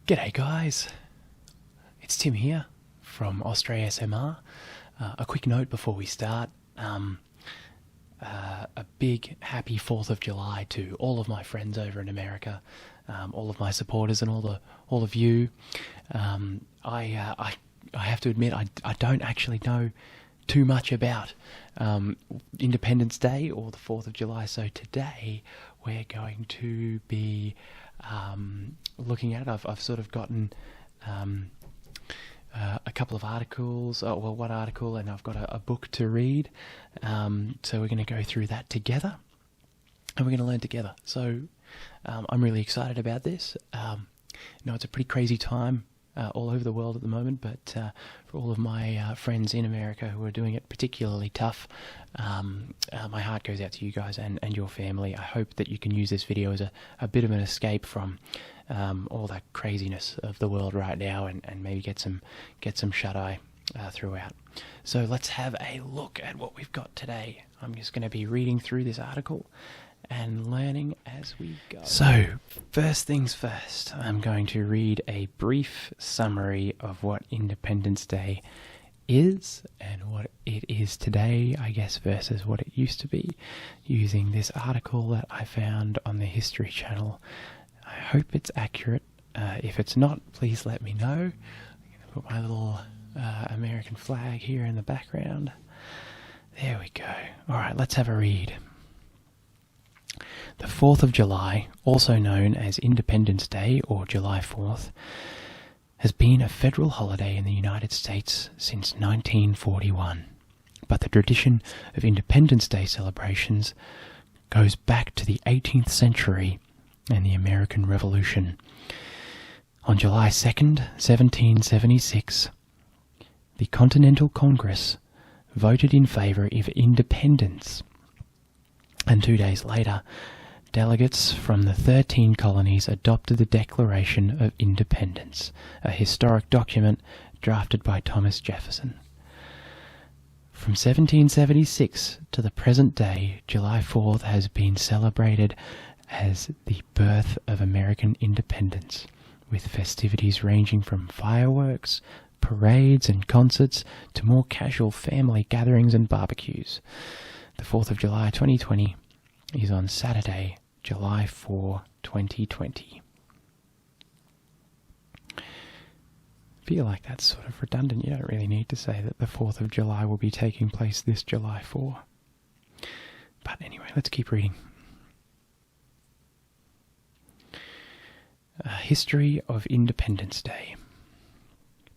G'day guys, it's Tim here from Australia SMR. A quick note before we start. A big happy 4th of July to all of my friends over in America, all of my supporters and all of you. I have to admit I don't actually know too much about Independence Day or the 4th of July, so today we're going to be looking at it. I've sort of gotten a couple of articles, one article, and I've got a book to read, so we're going to go through that together and we're going to learn together. So I'm really excited about this. It's a pretty crazy time all over the world at the moment, but for all of my friends in America who are doing it particularly tough, my heart goes out to you guys and your family. I hope that you can use this video as a bit of an escape from all that craziness of the world right now, and maybe get some shut-eye throughout. So let's have a look at what we've got today. I'm just going to be reading through this article and learning as we go. So, first things first, I'm going to read a brief summary of what Independence Day is and what it is today, I guess, versus what it used to be, using this article that I found on the History Channel. I hope it's accurate. If it's not, please let me know. I'm going to put my little American flag here in the background. There we go. Alright, let's have a read. The 4th of July, also known as Independence Day or July 4th, has been a federal holiday in the United States since 1941. But the tradition of Independence Day celebrations goes back to the 18th century and the American Revolution. On July 2nd, 1776, the Continental Congress voted in favour of independence, and 2 days later, delegates from the 13 colonies adopted the Declaration of Independence, a historic document drafted by Thomas Jefferson. From 1776 to the present day, July 4th has been celebrated as the birth of American independence, with festivities ranging from fireworks, parades and concerts to more casual family gatherings and barbecues. The 4th of July 2020 is on Saturday, July 4, 2020. I feel like that's sort of redundant. You don't really need to say that the 4th of July will be taking place this July 4. But anyway, let's keep reading. History of Independence Day.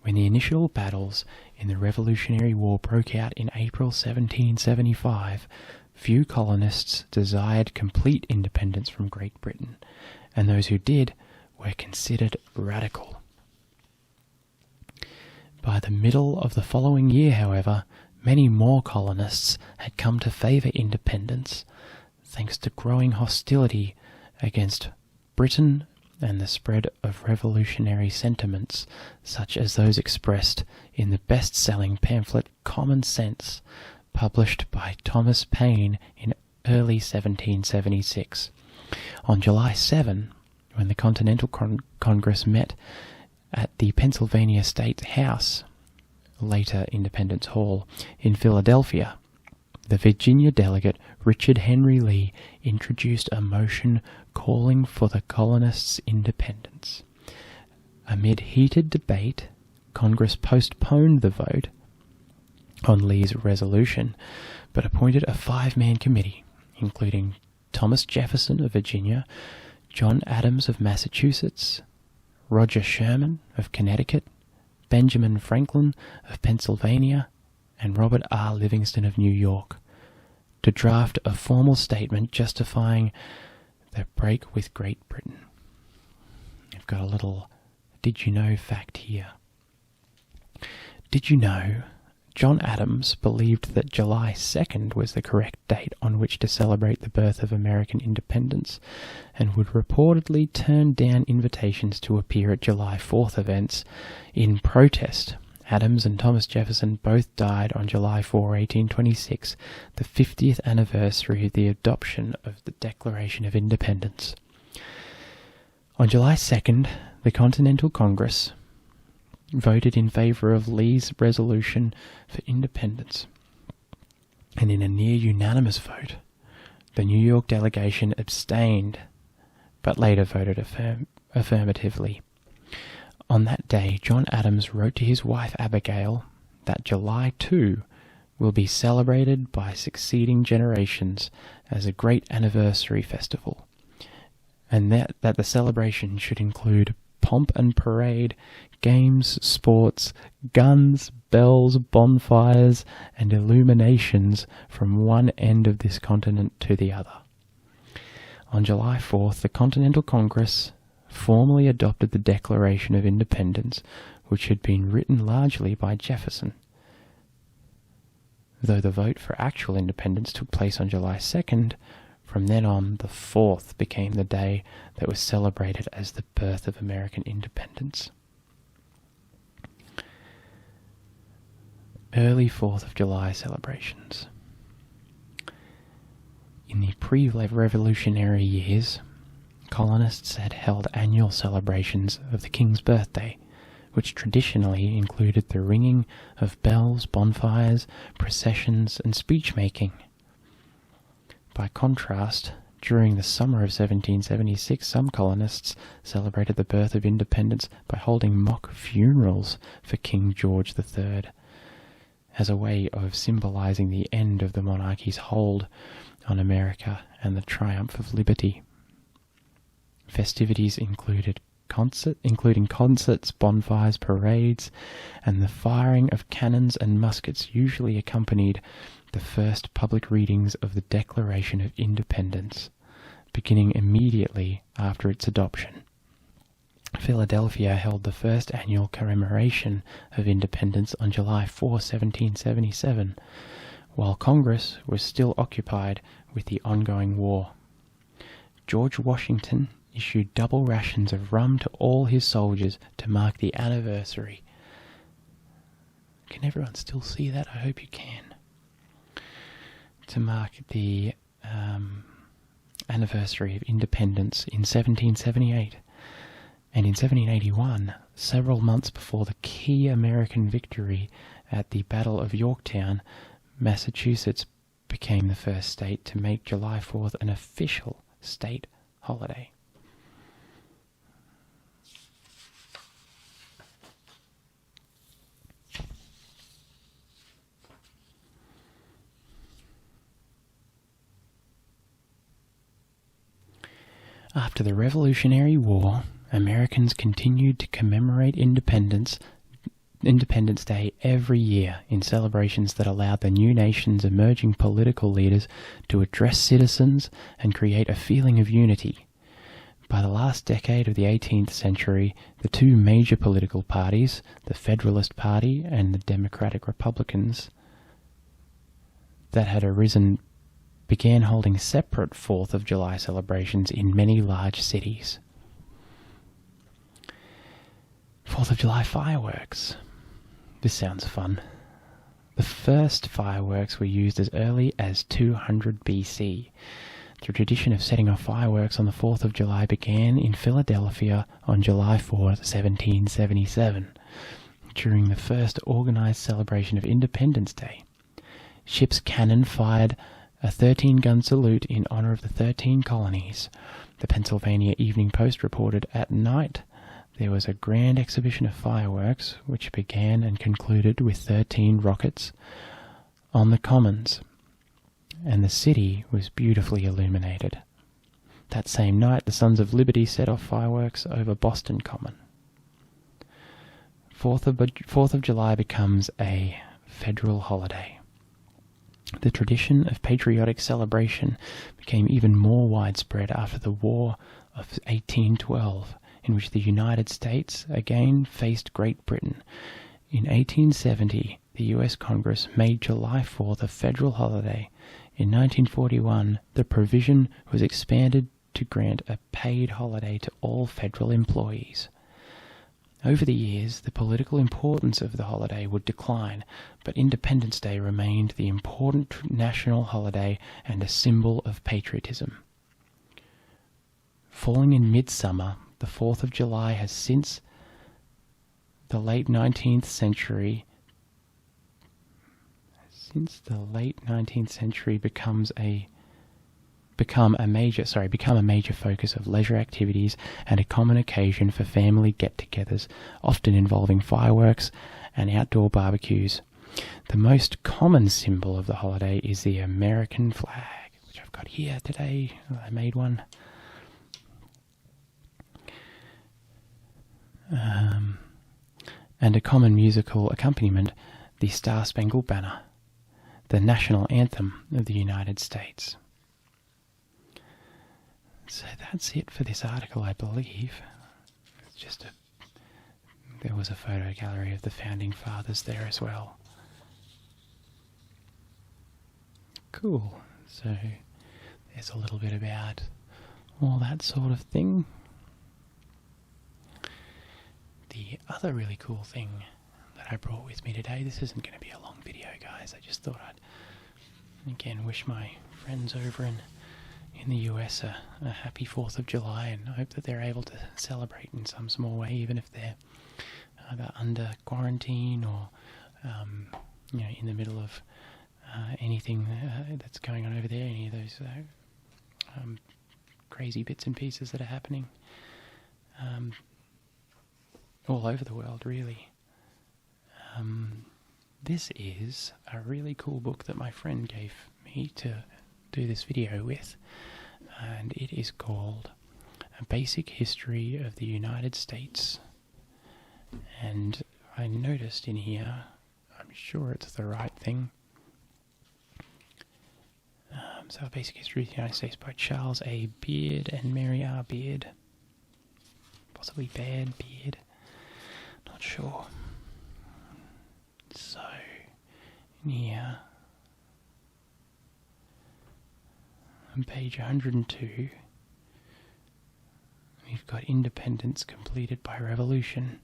When the initial battles in the Revolutionary War broke out in April 1775, few colonists desired complete independence from Great Britain, and those who did were considered radical. By the middle of the following year, however, many more colonists had come to favour independence, thanks to growing hostility against Britain and the spread of revolutionary sentiments, such as those expressed in the best-selling pamphlet Common Sense, published by Thomas Paine in early 1776. On July 7, when the Continental Congress met at the Pennsylvania State House, later Independence Hall, in Philadelphia, the Virginia delegate Richard Henry Lee introduced a motion calling for the colonists' independence. Amid heated debate, Congress postponed the vote on Lee's resolution, but appointed a 5-man committee, including Thomas Jefferson of Virginia, John Adams of Massachusetts, Roger Sherman of Connecticut, Benjamin Franklin of Pennsylvania, and Robert R. Livingston of New York, to draft a formal statement justifying the break with Great Britain. I've got a little did you know fact here. Did you know John Adams believed that July 2nd was the correct date on which to celebrate the birth of American independence, and would reportedly turn down invitations to appear at July 4th events in protest. Adams and Thomas Jefferson both died on July 4, 1826, the 50th anniversary of the adoption of the Declaration of Independence. On July 2nd, the Continental Congress voted in favour of Lee's resolution for independence, and in a near unanimous vote, the New York delegation abstained, but later voted affirmatively. On that day, John Adams wrote to his wife Abigail that July 2 will be celebrated by succeeding generations as a great anniversary festival, and that the celebration should include pomp and parade, games, sports, guns, bells, bonfires, and illuminations from one end of this continent to the other. On July 4th, the Continental Congress formally adopted the Declaration of Independence, which had been written largely by Jefferson. Though the vote for actual independence took place on July 2nd, from then on, the 4th became the day that was celebrated as the birth of American independence. Early 4th of July celebrations. In the pre-revolutionary years, colonists had held annual celebrations of the King's birthday, which traditionally included the ringing of bells, bonfires, processions, and speech-making. By contrast, during the summer of 1776, some colonists celebrated the birth of independence by holding mock funerals for King George III, as a way of symbolizing the end of the monarchy's hold on America and the triumph of liberty. Festivities including concerts, bonfires, parades, and the firing of cannons and muskets usually accompanied the first public readings of the Declaration of Independence, beginning immediately after its adoption. Philadelphia held the first annual commemoration of independence on July 4, 1777, while Congress was still occupied with the ongoing war. George Washington issued double rations of rum to all his soldiers to mark the anniversary. Can everyone still see that? I hope you can. To mark the anniversary of independence in 1778. And in 1781, several months before the key American victory at the Battle of Yorktown, Massachusetts became the first state to make July 4th an official state holiday. After the Revolutionary War, Americans continued to commemorate Independence Day every year in celebrations that allowed the new nation's emerging political leaders to address citizens and create a feeling of unity. By the last decade of the 18th century, the two major political parties, the Federalist Party and the Democratic Republicans, that had arisen began holding separate 4th of July celebrations in many large cities. 4th of July fireworks. This sounds fun. The first fireworks were used as early as 200 BC. The tradition of setting off fireworks on the 4th of July began in Philadelphia on July 4, 1777, during the first organized celebration of Independence Day. Ship's cannon fired a 13-gun salute in honor of the 13 colonies. The Pennsylvania Evening Post reported at night there was a grand exhibition of fireworks, which began and concluded with 13 rockets on the Commons, and the city was beautifully illuminated. That same night, the Sons of Liberty set off fireworks over Boston Common. 4th of July becomes a federal holiday. The tradition of patriotic celebration became even more widespread after the War of 1812, in which the United States again faced Great Britain. In 1870, the US Congress made July 4th a federal holiday. In 1941, the provision was expanded to grant a paid holiday to all federal employees. Over the years, the political importance of the holiday would decline, but Independence Day remained the important national holiday and a symbol of patriotism. Falling in midsummer, the 4th of July has since the late 19th century become a major focus of leisure activities and a common occasion for family get-togethers, often involving fireworks and outdoor barbecues. The most common symbol of the holiday is the American flag, which I've got here today. I made one. And a common musical accompaniment, the Star-Spangled Banner, the national anthem of the United States. So that's it for this article, I believe. It's there was a photo gallery of the founding fathers there as well. Cool. So there's a little bit about all that sort of thing. The other really cool thing that I brought with me today, this isn't going to be a long video, guys. I just thought I'd again wish my friends over in the US a happy 4th of July, and I hope that they're able to celebrate in some small way, even if they're either under quarantine or in the middle of anything that's going on over there, any of those crazy bits and pieces that are happening all over the world, really. This is a really cool book that my friend gave me to do this video with, and it is called A Basic History of the United States. And I noticed in here, I'm sure it's the right thing, so A Basic History of the United States by Charles A. Beard and Mary R. Beard. Possibly Beard. Not sure. So, in here, on page 102, we've got independence completed by revolution.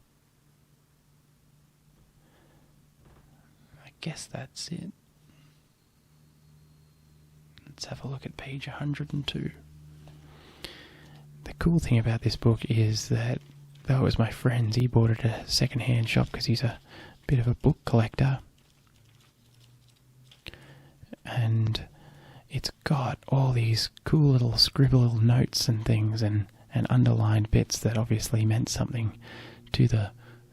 I guess that's it. Let's have a look at page 102. The cool thing about this book is that, though it was my friend's, he bought it at a second-hand shop because he's a bit of a book collector. And it's got all these cool little scribbled notes and things and underlined bits that obviously meant something to the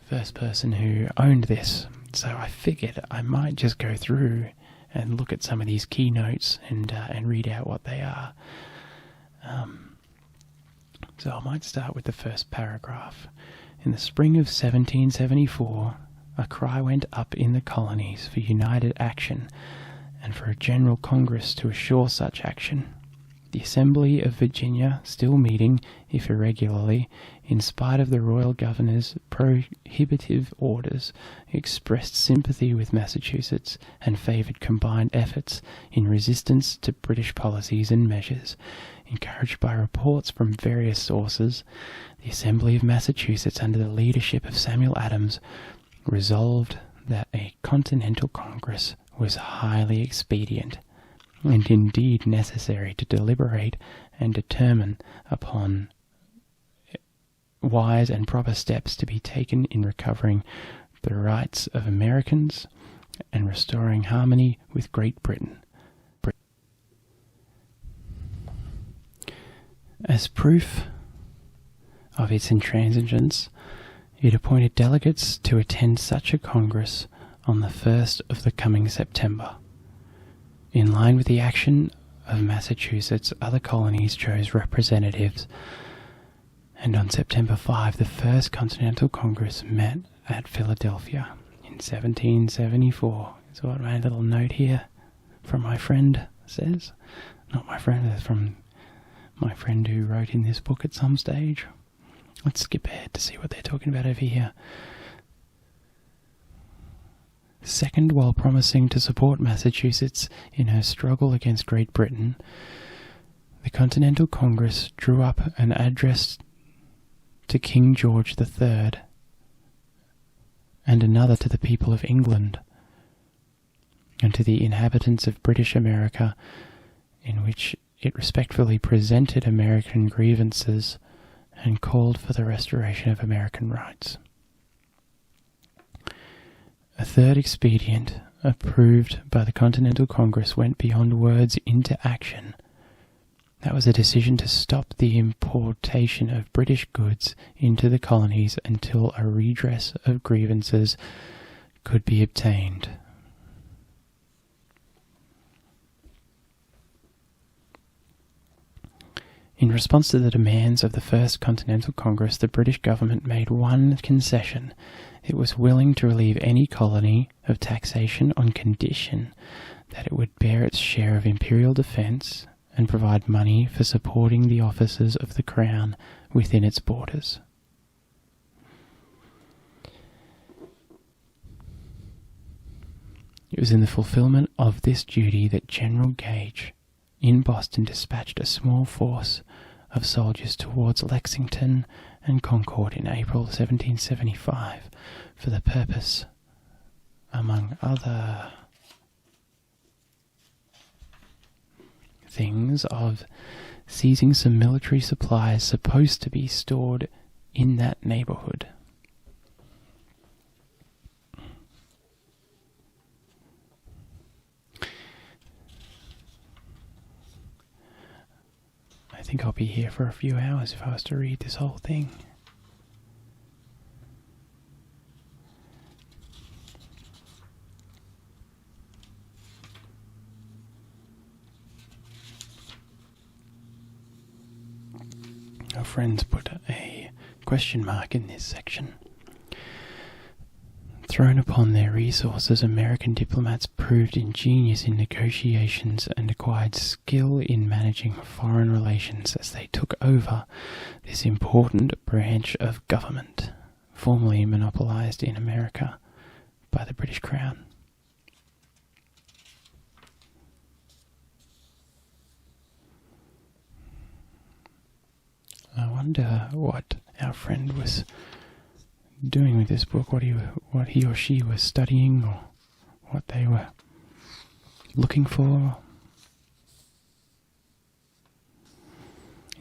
first person who owned this. So I figured I might just go through and look at some of these keynotes and read out what they are. So I might start with the first paragraph. In the spring of 1774, a cry went up in the colonies for united action and for a general congress to assure such action. The Assembly of Virginia, still meeting, if irregularly, in spite of the royal governor's prohibitive orders, expressed sympathy with Massachusetts and favoured combined efforts in resistance to British policies and measures. Encouraged by reports from various sources, the Assembly of Massachusetts, under the leadership of Samuel Adams, resolved that a Continental Congress was highly expedient, and indeed necessary, to deliberate and determine upon wise and proper steps to be taken in recovering the rights of Americans and restoring harmony with Great Britain. As proof of its intransigence, it appointed delegates to attend such a Congress on the 1st of the coming September. In line with the action of Massachusetts, other colonies chose representatives, and on September 5, the First Continental Congress met at Philadelphia in 1774. Is what my little note here from my friend says. Not my friend, it's from my friend who wrote in this book at some stage. Let's skip ahead to see what they're talking about over here. Second, while promising to support Massachusetts in her struggle against Great Britain, the Continental Congress drew up an address to King George III and another to the people of England and to the inhabitants of British America, in which it respectfully presented American grievances and called for the restoration of American rights. A third expedient, approved by the Continental Congress, went beyond words into action. That was a decision to stop the importation of British goods into the colonies until a redress of grievances could be obtained. In response to the demands of the First Continental Congress, the British government made one concession. It was willing to relieve any colony of taxation on condition that it would bear its share of imperial defence and provide money for supporting the officers of the Crown within its borders. It was in the fulfilment of this duty that General Gage in Boston dispatched a small force of soldiers towards Lexington and Concord in April 1775 for the purpose, among other things, of seizing some military supplies supposed to be stored in that neighbourhood. I think I'll be here for a few hours if I was to read this whole thing. Our friends put a question mark in this section. Thrown upon their resources, American diplomats proved ingenious in negotiations and acquired skill in managing foreign relations as they took over this important branch of government, formerly monopolized in America by the British Crown. I wonder what our friend was doing with this book, what he or she was studying, or what they were looking for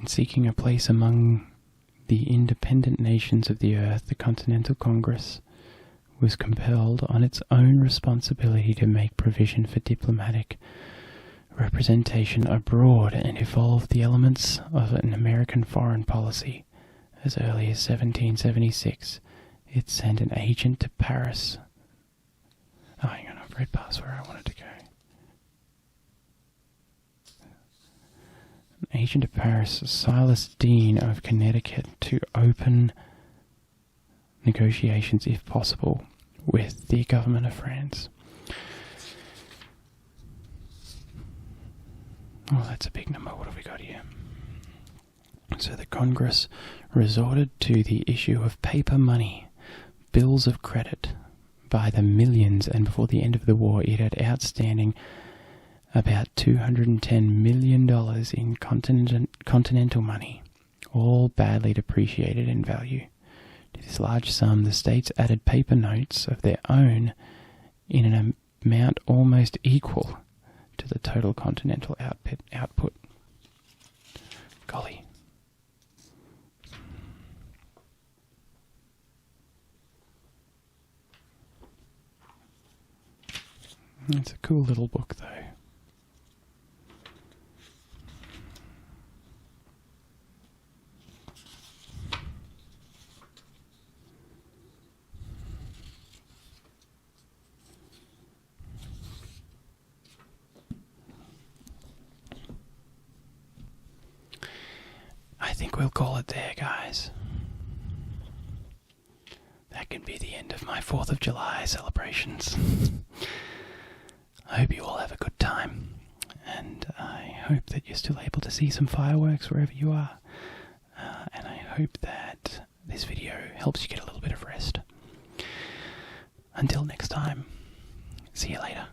in seeking a place among the independent nations of the earth. The Continental Congress was compelled on its own responsibility to make provision for diplomatic representation abroad and evolve the elements of an American foreign policy. As early as 1776, it sent an agent to Paris. Oh, hang on, I've read past where I wanted to go. An agent to Paris, Silas Deane of Connecticut, to open negotiations, if possible, with the government of France. Oh, that's a big number. What have we got here? So the Congress resorted to the issue of paper money, bills of credit, by the millions, and before the end of the war it had outstanding about $210 million in continental money, all badly depreciated in value. To this large sum, the states added paper notes of their own in an amount almost equal to the total continental output. Golly. It's a cool little book, though. I think we'll call it there, guys. That can be the end of my 4th of July celebrations. I hope you all have a good time, and I hope that you're still able to see some fireworks wherever you are, and I hope that this video helps you get a little bit of rest. Until next time, see you later.